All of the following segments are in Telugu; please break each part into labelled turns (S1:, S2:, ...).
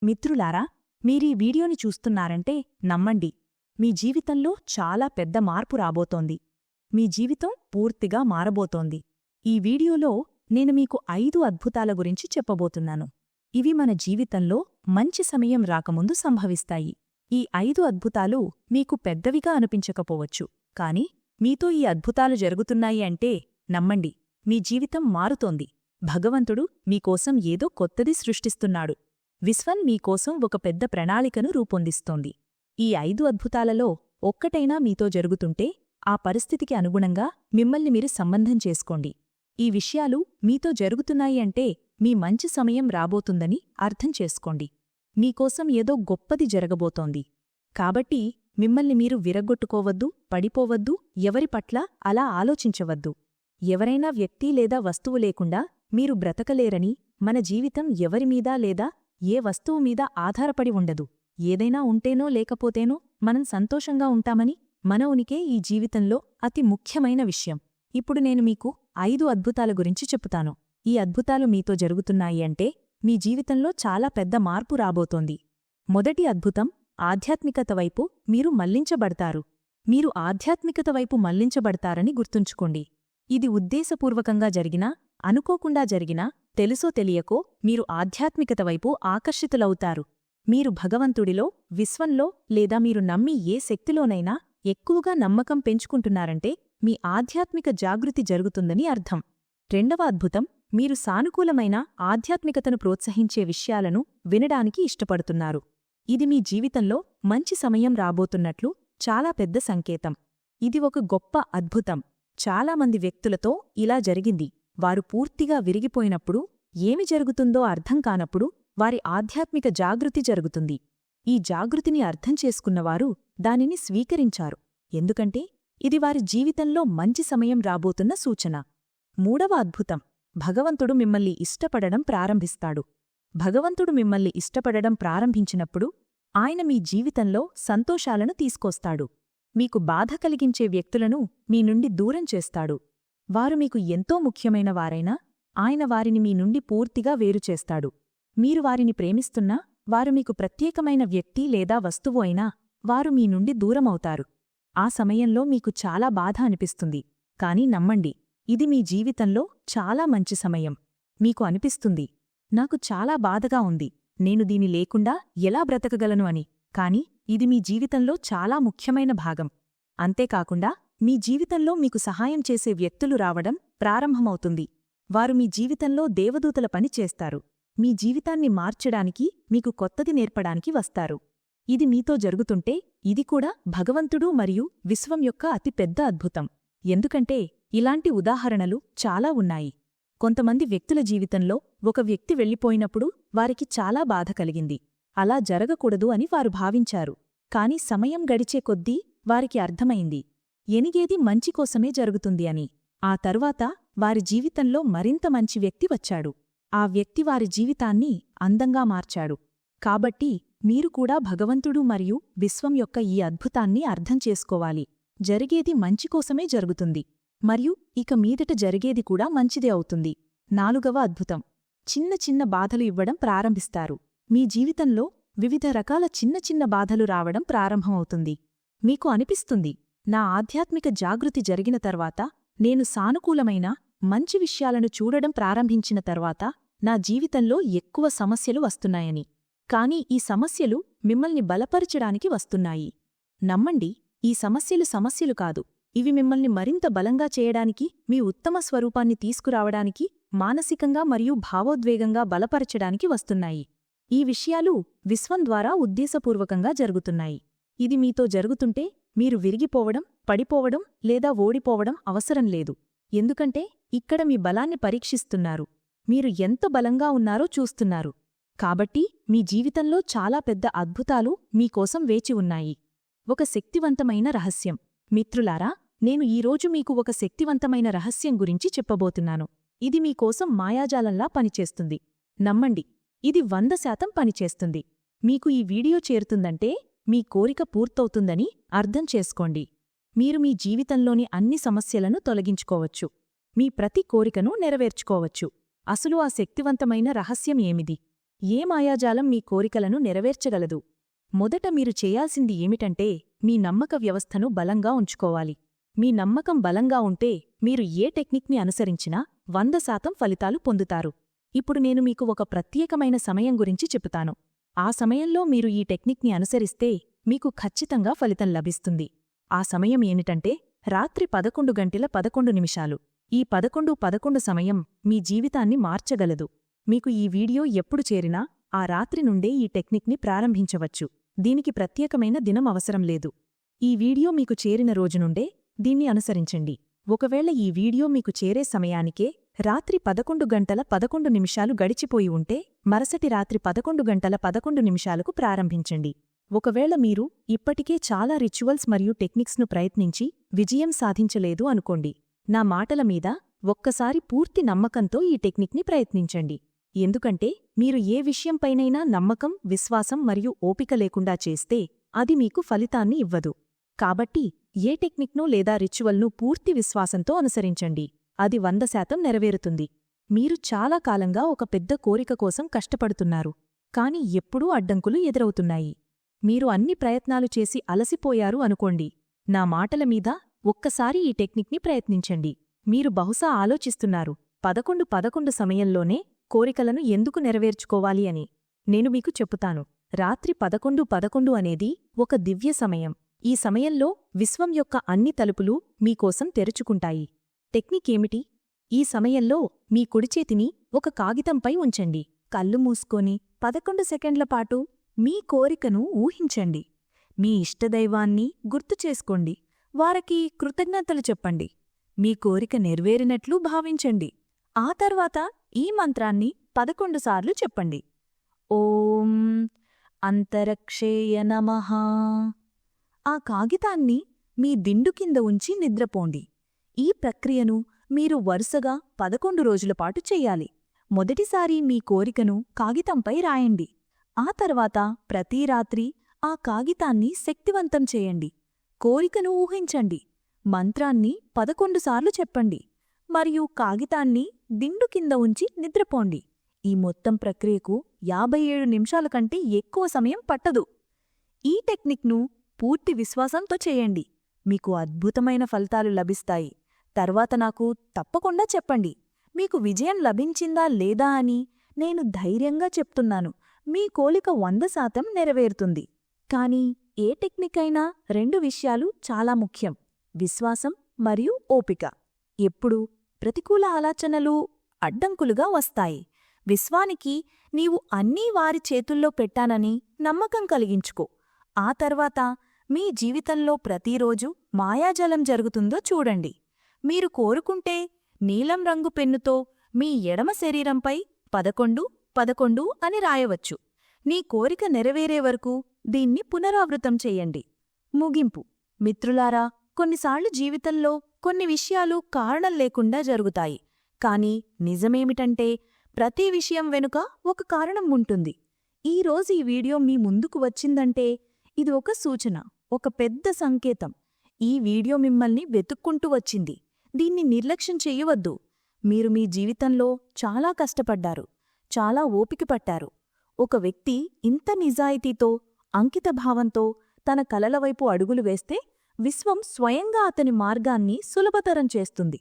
S1: మిత్రులారా, మీరీ వీడియోని చూస్తున్నారంటే నమ్మండి, మీ జీవితంలో చాలా పెద్ద మార్పు రాబోతోంది. మీ జీవితం పూర్తిగా మారబోతోంది. ఈ వీడియోలో నేను మీకు 5 అద్భుతాల గురించి చెప్పబోతున్నాను. ఇవి మన జీవితంలో మంచి సమయం రాకముందు సంభవిస్తాయి. ఈ 5 అద్భుతాలు మీకు పెద్దవిగా అనిపించకపోవచ్చు, కాని మీతో ఈ అద్భుతాలు జరుగుతున్నాయి అంటే నమ్మండి, మీ జీవితం మారుతోంది. భగవంతుడు మీకోసం ఏదో కొత్తది సృష్టిస్తున్నాడు. విశ్వం మీకోసం ఒక పెద్ద ప్రణాళికను రూపొందిస్తోంది. ఈ 5 అద్భుతాలలో ఒక్కటైనా మీతో జరుగుతుంటే ఆ పరిస్థితికి అనుగుణంగా మిమ్మల్ని మీరు సంబంధం చేసుకోండి. ఈ విషయాలు మీతో జరుగుతున్నాయి అంటే మీ మంచి సమయం రాబోతుందని అర్థం చేసుకోండి. మీకోసం ఏదో గొప్పది జరగబోతోంది. కాబట్టి మిమ్మల్ని మీరు విరగ్గొట్టుకోవద్దు, పడిపోవద్దు, ఎవరి పట్ల అలా ఆలోచించవద్దు. ఎవరైనా వ్యక్తి లేదా వస్తువు లేకుండా మీరు బ్రతకలేరని, మన జీవితం ఎవరిమీదా లేదా ఏ వస్తువు మీద ఆధారపడి ఉండదు. ఏదైనా ఉంటేనో లేకపోతేనో మనం సంతోషంగా ఉంటామని, మన ఉనికే ఈ జీవితంలో అతి ముఖ్యమైన విషయం. ఇప్పుడు నేను మీకు 5 అద్భుతాల గురించి చెప్పుతాను. ఈ అద్భుతాలు మీతో జరుగుతున్నాయి అంటే మీ జీవితంలో చాలా పెద్ద మార్పు రాబోతోంది. మొదటి అద్భుతం, ఆధ్యాత్మికత వైపు మీరు మళ్లించబడతారు. మీరు ఆధ్యాత్మికత వైపు మళ్లించబడతారని గుర్తుంచుకోండి. ఇది ఉద్దేశపూర్వకంగా జరిగినా, అనుకోకుండా జరిగినా, తెలుసో తెలియకో మీరు ఆధ్యాత్మికత వైపు ఆకర్షితులవుతారు. మీరు భగవంతుడిలో, విశ్వంలో లేదా మీరు నమ్మి ఏ శక్తిలోనైనా ఎక్కువగా నమ్మకం పెంచుకుంటున్నారంటే మీ ఆధ్యాత్మిక జాగృతి జరుగుతుందని అర్థం. రెండవ అద్భుతం, మీరు సానుకూలమైన ఆధ్యాత్మికతను ప్రోత్సహించే విషయాలను వినడానికి ఇష్టపడుతున్నారు. ఇది మీ జీవితంలో మంచి సమయం రాబోతున్నట్లు చాలా పెద్ద సంకేతం. ఇది ఒక గొప్ప అద్భుతం. చాలామంది వ్యక్తులతో ఇలా జరిగింది. వారు పూర్తిగా విరిగిపోయినప్పుడు, ఏమి జరుగుతుందో అర్థం కానప్పుడు వారి ఆధ్యాత్మిక జాగృతి జరుగుతుంది. ఈ జాగృతిని అర్థం చేసుకున్నవారు దానిని స్వీకరించారు, ఎందుకంటే ఇది వారి జీవితంలో మంచి సమయం రాబోతున్న సూచన. మూడవ అద్భుతం, భగవంతుడు మిమ్మల్ని ఇష్టపడడం ప్రారంభిస్తాడు. భగవంతుడు మిమ్మల్ని ఇష్టపడడం ప్రారంభించినప్పుడు ఆయన మీ జీవితంలో సంతోషాలను తీసుకొస్తాడు. మీకు బాధ కలిగించే వ్యక్తులను మీ నుండి దూరం చేస్తాడు. వారు మీకు ఎంతో ముఖ్యమైన వారైనా ఆయన వారిని మీ నుండి పూర్తిగా వేరుచేస్తాడు. మీరు వారిని ప్రేమిస్తున్నా, వారు మీకు ప్రత్యేకమైన వ్యక్తి లేదా వస్తువు అయినా వారు మీ నుండి దూరమవుతారు. ఆ సమయంలో మీకు చాలా బాధ అనిపిస్తుంది. కాని నమ్మండి, ఇది మీ జీవితంలో చాలా మంచి సమయం. మీకు అనిపిస్తుంది, నాకు చాలా బాధగా ఉంది, నేను దీని లేకుండా ఎలా బ్రతకగలను అని. కాని ఇది మీ జీవితంలో చాలా ముఖ్యమైన భాగం. అంతేకాకుండా మీ జీవితంలో మీకు సహాయం చేసే వ్యక్తులు రావడం ప్రారంభమవుతుంది. వారు మీ జీవితంలో దేవదూతల పని చేస్తారు. మీ జీవితాన్ని మార్చడానికి, మీకు కొత్తది నేర్పడానికి వస్తారు. ఇది మీతో జరుగుతుంటే ఇది కూడా భగవంతుడు మరియు విశ్వం యొక్క అతి పెద్ద అద్భుతం. ఎందుకంటే ఇలాంటి ఉదాహరణలు చాలా ఉన్నాయి. కొంతమంది వ్యక్తుల జీవితంలో ఒక వ్యక్తి వెళ్ళిపోయినప్పుడు వారికి చాలా బాధ కలిగింది. అలా జరగకూడదు అని వారు భావించారు. కాని సమయం గడిచే కొద్దీ వారికి అర్థమైంది, ఎనిగేది మంచికోసమే జరుగుతుంది అని. ఆ తరువాత వారి జీవితంలో మరింత మంచి వ్యక్తి వచ్చాడు. ఆ వ్యక్తి వారి జీవితాన్ని అందంగా మార్చాడు. కాబట్టి మీరు కూడా భగవంతుడు మరియు విశ్వం యొక్క ఈ అద్భుతాన్ని అర్థం చేసుకోవాలి. జరిగేది మంచికోసమే జరుగుతుంది, మరియు ఇక మీదట జరిగేది కూడా మంచిదే అవుతుంది. నాలుగవ అద్భుతం, చిన్న చిన్న బాధలు ఇవ్వడం ప్రారంభిస్తారు. మీ జీవితంలో వివిధ రకాల చిన్న చిన్న బాధలు రావడం ప్రారంభమవుతుంది. మీకు అనిపిస్తుంది, నా ఆధ్యాత్మిక జాగృతి జరిగిన తర్వాత, నేను సానుకూలమైన మంచి విషయాలను చూడడం ప్రారంభించిన తర్వాత నా జీవితంలో ఎక్కువ సమస్యలు వస్తున్నాయని. కాని ఈ సమస్యలు మిమ్మల్ని బలపరచడానికి వస్తున్నాయి. నమ్మండి, ఈ సమస్యలు కాదు, ఇవి మిమ్మల్ని మరింత బలంగా చేయడానికి, మీ ఉత్తమ స్వరూపాన్ని తీసుకురావడానికి, మానసికంగా మరియు భావోద్వేగంగా బలపరచడానికి వస్తున్నాయి. ఈ విషయాలు విశ్వం ద్వారా ఉద్దేశపూర్వకంగా జరుగుతున్నాయి. ఇది మీతో జరుగుతుంటే మీరు విరిగిపోవడం, పడిపోవడం లేదా ఓడిపోవడం అవసరం లేదు. ఎందుకంటే ఇక్కడ మీ బలాన్ని పరీక్షిస్తున్నారు. మీరు ఎంత బలంగా ఉన్నారో చూస్తున్నారు. కాబట్టి మీ జీవితంలో చాలా పెద్ద అద్భుతాలు మీకోసం వేచి ఉన్నాయి. ఒక శక్తివంతమైన రహస్యం. మిత్రులారా, నేను ఈరోజు మీకు ఒక శక్తివంతమైన రహస్యం గురించి చెప్పబోతున్నాను. ఇది మీకోసం మాయాజాలంలా పనిచేస్తుంది. నమ్మండి, ఇది 100% పనిచేస్తుంది. మీకు ఈ వీడియో చేరుతుందంటే మీ కోరిక పూర్తవుతుందని అర్థం చేసుకోండి. మీరు మీ జీవితంలోని అన్ని సమస్యలను తొలగించుకోవచ్చు. మీ ప్రతి కోరికను నెరవేర్చుకోవచ్చు. అసలు ఆ శక్తివంతమైన రహస్యం ఏమిది? ఏ మాయాజాలం మీ కోరికలను నెరవేర్చగలదు? మొదట మీరు చేయాల్సింది ఏమిటంటే మీ నమ్మక వ్యవస్థను బలంగా ఉంచుకోవాలి. మీ నమ్మకం బలంగా ఉంటే మీరు ఏ టెక్నిక్ని అనుసరించినా 100% ఫలితాలు పొందుతారు. ఇప్పుడు నేను మీకు ఒక ప్రత్యేకమైన సమయం గురించి చెబుతాను. ఆ సమయంలో మీరు ఈ టెక్నిక్ని అనుసరిస్తే మీకు ఖచ్చితంగా ఫలితం లభిస్తుంది. ఆ సమయం ఏమిటంటే రాత్రి 11:11 ఈ 11:11 సమయం మీ జీవితాన్ని మార్చగలదు. మీకు ఈ వీడియో ఎప్పుడు చేరినా ఆ రాత్రి నుండే ఈ టెక్నిక్ని ప్రారంభించవచ్చు. దీనికి ప్రత్యేకమైన దినం అవసరం లేదు. ఈ వీడియో మీకు చేరిన రోజు నుండే దీన్ని అనుసరించండి. ఒకవేళ ఈ వీడియో మీకు చేరే సమయానికే రాత్రి 11:11 గడిచిపోయి ఉంటే మరుసటి రాత్రి 11:11 ప్రారంభించండి. ఒకవేళ మీరు ఇప్పటికే చాలా రిచువల్స్ మరియు టెక్నిక్స్ను ప్రయత్నించి విజయం సాధించలేదు అనుకోండి. నా మాటల మీద ఒక్కసారి పూర్తి నమ్మకంతో ఈ టెక్నిక్ని ప్రయత్నించండి. ఎందుకంటే మీరు ఏ విషయంపైనైనా నమ్మకం, విశ్వాసం మరియు ఓపిక లేకుండా చేస్తే అది మీకు ఫలితాన్ని ఇవ్వదు. కాబట్టి ఏ టెక్నిక్ను లేదా రిచువల్ను పూర్తి విశ్వాసంతో అనుసరించండి. అది 100% నెరవేరుతుంది. మీరు చాలా కాలంగా ఒక పెద్ద కోరిక కోసం కష్టపడుతున్నారు, కాని ఎప్పుడూ అడ్డంకులు ఎదురవుతున్నాయి. మీరు అన్ని ప్రయత్నాలు చేసి అలసిపోయారు అనుకోండి. నా మాటల మీద ఒక్కసారి ఈ టెక్నిక్ని ప్రయత్నించండి. మీరు బహుశా ఆలోచిస్తున్నారు 11:11 సమయంలోనే కోరికలను ఎందుకు నెరవేర్చుకోవాలి అని. నేను మీకు చెప్పుతాను. రాత్రి 11:11 అనేది ఒక దివ్య సమయం. ఈ సమయంలో విశ్వం యొక్క అన్ని తలుపులు మీకోసం తెరుచుకుంటాయి. టెక్నిక్ ఏమిటి? ఈ సమయంలో మీ కుడిచేతిని ఒక కాగితంపై ఉంచండి. కళ్ళు మూసుకొని 11 సెకండ్ల పాటు మీ కోరికను ఊహించండి. మీ ఇష్టదైవాన్ని గుర్తుచేసుకోండి. వారికి కృతజ్ఞతలు చెప్పండి. మీ కోరిక నెరవేరినట్లు భావించండి. ఆ తర్వాత ఈ మంత్రాన్ని 11 సార్లు చెప్పండి. ఓం అంతరక్షేయ నమః. ఆ కాగితాన్ని మీ దిండు కింద ఉంచి నిద్రపోండి. ఈ ప్రక్రియను మీరు వరుసగా 11 రోజులపాటు చెయ్యాలి. మొదటిసారి మీ కోరికను కాగితంపై రాయండి. ఆ తర్వాత ప్రతి రాత్రి ఆ కాగితాన్ని శక్తివంతం చేయండి. కోరికను ఊహించండి. మంత్రాన్ని 11 సార్లు చెప్పండి. మరియు కాగితాన్ని దిండు కింద ఉంచి నిద్రపోండి. ఈ మొత్తం ప్రక్రియకు 57 నిమిషాల కంటే ఎక్కువ సమయం పట్టదు. ఈ టెక్నిక్ను పూర్తి విశ్వాసంతో చేయండి. మీకు అద్భుతమైన ఫలితాలు లభిస్తాయి. తర్వాత నాకు తప్పకుండా చెప్పండి, మీకు విజయం లభించిందా లేదా అని. నేను ధైర్యంగా చెప్తున్నాను, మీ కోరిక 100% నెరవేరుతుంది. కానీ ఏ టెక్నిక్ అయినా 2 విషయాలు చాలా ముఖ్యం: విశ్వాసం మరియు ఓపిక. ఎప్పుడూ ప్రతికూల ఆలోచనలు అడ్డంకులుగా వస్తాయి. విశ్వానికి నీవు అన్నీ వారి చేతుల్లో పెట్టానని నమ్మకం కలిగించుకో. ఆ తర్వాత మీ జీవితంలో ప్రతిరోజు మాయాజలం జరుగుతుందో చూడండి. మీరు కోరుకుంటే నీలం రంగు పెన్నుతో మీ ఎడమ శరీరంపై 11:11 అని రాయవచ్చు. నీ కోరిక నెరవేరే వరకు దీన్ని పునరావృతం చెయ్యండి. ముగింపు. మిత్రులారా, కొన్నిసార్లు జీవితంలో కొన్ని విషయాలు కారణం లేకుండా జరుగుతాయి. కాని నిజమేమిటంటే ప్రతి విషయం వెనుక ఒక కారణం ఉంటుంది. ఈరోజు ఈ వీడియో మీ ముందుకు వచ్చిందంటే ఇది ఒక సూచన, ఒక పెద్ద సంకేతం. ఈ వీడియో మిమ్మల్ని వెతుక్కుంటూ వచ్చింది. దీన్ని నిర్లక్ష్యం చెయ్యవద్దు. మీరు మీ జీవితంలో చాలా కష్టపడ్డారు, చాలా ఓపిక పట్టారు. ఒక వ్యక్తి ఇంత నిజాయితీతో, అంకితభావంతో తన కలల వైపు అడుగులు వేస్తే విశ్వం స్వయంగా అతని మార్గాన్ని సులభతరం చేస్తుంది.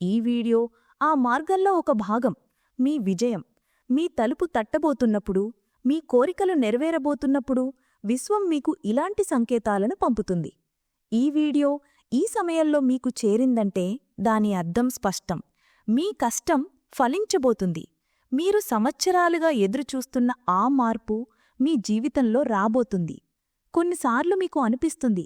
S1: ఈ వీడియో ఆ మార్గంలో ఒక భాగం. మీ విజయం మీ తలుపు తట్టబోతున్నప్పుడు, మీ కోరికలు నెరవేరబోతున్నప్పుడు విశ్వం మీకు ఇలాంటి సంకేతాలను పంపుతుంది. ఈ వీడియో ఈ సమయంలో మీకు చేరిందంటే దాని అర్థం స్పష్టం: మీ కష్టం ఫలించబోతుంది. మీరు సంవత్సరాలుగా ఎదురుచూస్తున్న ఆ మార్పు మీ జీవితంలో రాబోతుంది. కొన్నిసార్లు మీకు అనిపిస్తుంది,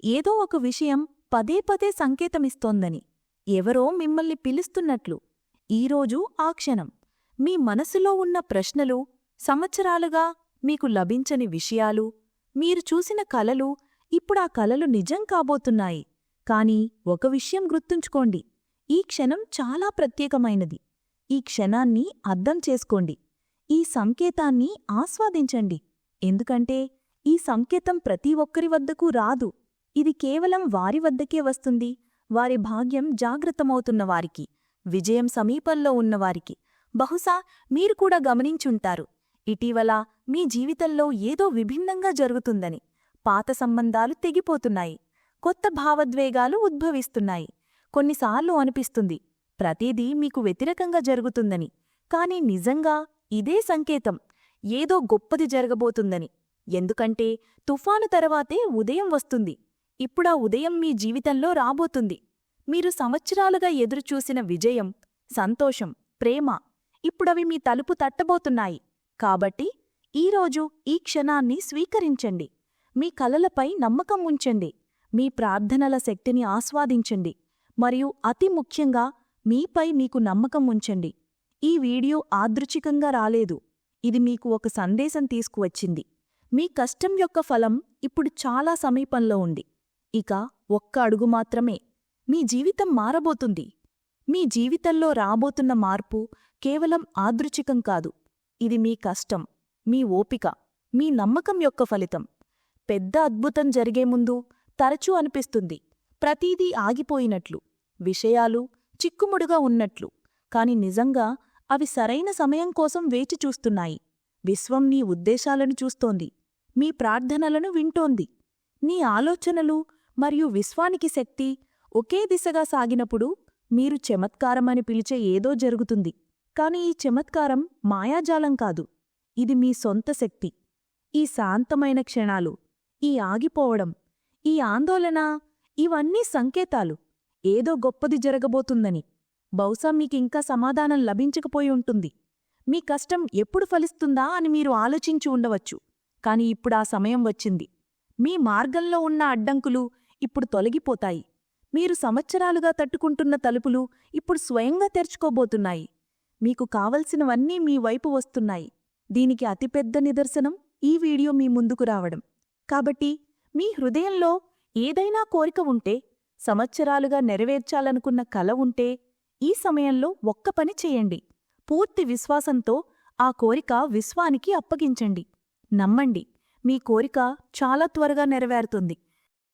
S1: ఏదో ఒక విషయం పదే పదే సంకేతమిస్తోందని, ఎవరో మిమ్మల్ని పిలుస్తున్నట్లు. ఈరోజు ఆ క్షణం. మీ మనసులో ఉన్న ప్రశ్నలు, సంవత్సరాలుగా మీకు లభించని విషయాలు, మీరు చూసిన కలలు ఇప్పుడా కలలు నిజం కాబోతున్నాయి. కాని ఒక విషయం గుర్తుంచుకోండి, ఈ క్షణం చాలా ప్రత్యేకమైనది. ఈ క్షణాన్ని అర్థం చేసుకోండి. ఈ సంకేతాన్ని ఆస్వాదించండి. ఎందుకంటే ఈ సంకేతం ప్రతి ఒక్కరి వద్దకు రాదు. ఇది కేవలం వారి వద్దకే వస్తుంది. వారి భాగ్యం జాగ్రత్తమవుతున్నవారికి, విజయం సమీపంలో ఉన్నవారికి. బహుశా మీరు కూడా గమనించుంటారు, ఇటీవల మీ జీవితంలో ఏదో విభిన్నంగా జరుగుతుందని, పాత సంబంధాలు తెగిపోతున్నాయి, కొత్త భావోద్వేగాలు ఉద్భవిస్తున్నాయి. కొన్నిసార్లు అనిపిస్తుంది ప్రతిదీ మీకు వ్యతిరేకంగా జరుగుతుందని, కాని నిజంగా ఇదే సంకేతం ఏదో గొప్పది జరగబోతుందని. ఎందుకంటే తుఫాను తర్వాతే ఉదయం వస్తుంది. ఇప్పుడా ఉదయం మీ జీవితంలో రాబోతుంది. మీరు సంవత్సరాలుగా ఎదురుచూసిన విజయం, సంతోషం, ప్రేమ ఇప్పుడవి మీ తలుపు తట్టబోతున్నాయి. కాబట్టి ఈరోజు ఈ క్షణాన్ని స్వీకరించండి. మీ కలలపై నమ్మకం ఉంచండి. మీ ప్రార్థనల శక్తిని ఆస్వాదించండి. మరియు అతి ముఖ్యంగా మీపై మీకు నమ్మకం ఉంచండి. ఈ వీడియో యాదృచ్ఛికంగా రాలేదు. ఇది మీకు ఒక సందేశం తీసుకువచ్చింది. మీ కష్టం యొక్క ఫలం ఇప్పుడు చాలా సమీపంలో ఉంది. ఇక ఒక్క అడుగు మాత్రమే. మీ జీవితం మారబోతుంది. మీ జీవితంలో రాబోతున్న మార్పు కేవలం యాదృచ్ఛికం కాదు. ఇది మీ కష్టం, మీ ఓపిక, మీ నమ్మకం యొక్క ఫలితం. పెద్ద అద్భుతం జరిగే ముందు తరచూ అనిపిస్తుంది ప్రతీదీ ఆగిపోయినట్లు, విషయాలు చిక్కుముడుగా ఉన్నట్లు. కాని నిజంగా అవి సరైన సమయం కోసం వేచిచూస్తున్నాయి. విశ్వం నీ ఉద్దేశాలను చూస్తోంది, మీ ప్రార్థనలను వింటోంది. నీ ఆలోచనలు మరియు విశ్వానికి శక్తి ఒకే దిశగా సాగినప్పుడు మీరు చమత్కారమని పిలిచే ఏదో జరుగుతుంది. కాని ఈ చమత్కారం మాయాజాలం కాదు. ఇది మీ సొంత శక్తి. ఈ శాంతమైన క్షణాలు, ఈ ఆగిపోవడం, ఈ ఆందోళన ఇవన్నీ సంకేతాలు ఏదో గొప్పది జరగబోతుందని. బహుశా మీకింకా సమాధానం లభించకపోయి ఉంటుంది. మీ కష్టం ఎప్పుడు ఫలిస్తుందా అని మీరు ఆలోచించి ఉండవచ్చు. కాని ఇప్పుడా సమయం వచ్చింది. మీ మార్గంలో ఉన్న అడ్డంకులు ఇప్పుడు తొలగిపోతాయి. మీరు సంవత్సరాలుగా తట్టుకుంటున్న తలుపులు ఇప్పుడు స్వయంగా తెరుచుకోబోతున్నాయి. మీకు కావలసినవన్నీ మీ వైపు వస్తున్నాయి. దీనికి అతిపెద్ద నిదర్శనం ఈ వీడియో మీ ముందుకు రావడం. కాబట్టి మీ హృదయంలో ఏదైనా కోరిక ఉంటే, సంవత్సరాలుగా నెరవేర్చాలనుకున్న కల ఉంటే, ఈ సమయంలో ఒక్క పని చేయండి. పూర్తి విశ్వాసంతో ఆ కోరిక విశ్వానికి అప్పగించండి. నమ్మండి, మీ కోరిక చాలా త్వరగా నెరవేరుతుంది.